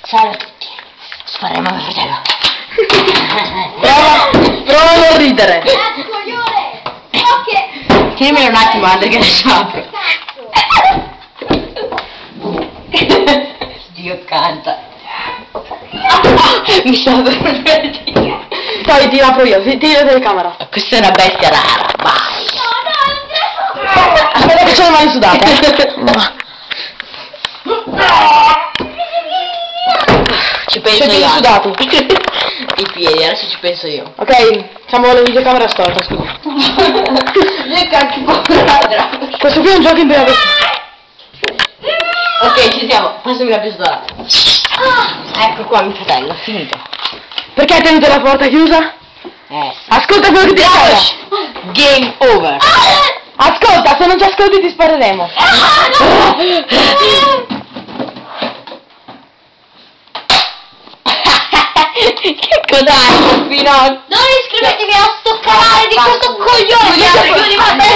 Salve a tutti. Spareremo mio fratello. Prova a non ridere. Coglione! Ok! Tienimelo un attimo, Andre, che adesso apro. Dio canta. Mi stavo per perdere. Poi ti apro io, ti la telecamera. Questa è una bestia rara, vai. Aspetta che c'ho le mani sudate. Ci penso Siete io. sudati. I piedi, adesso ci penso io. Ok, siamo alla videocamera storta, scusa. Che cacchio povera. Questo qui è un gioco in prima persona. Ok, ci siamo. Passami la pistola. Ecco qua mio fratello, finito. Perché hai tenuto la porta chiusa? Ascolta quello che ti spara. Game over. Ascolta, se non ci ascolti ti spareremo. Che cos'hai, Pinocchio? Non iscrivetevi a sto canale di questo coglione!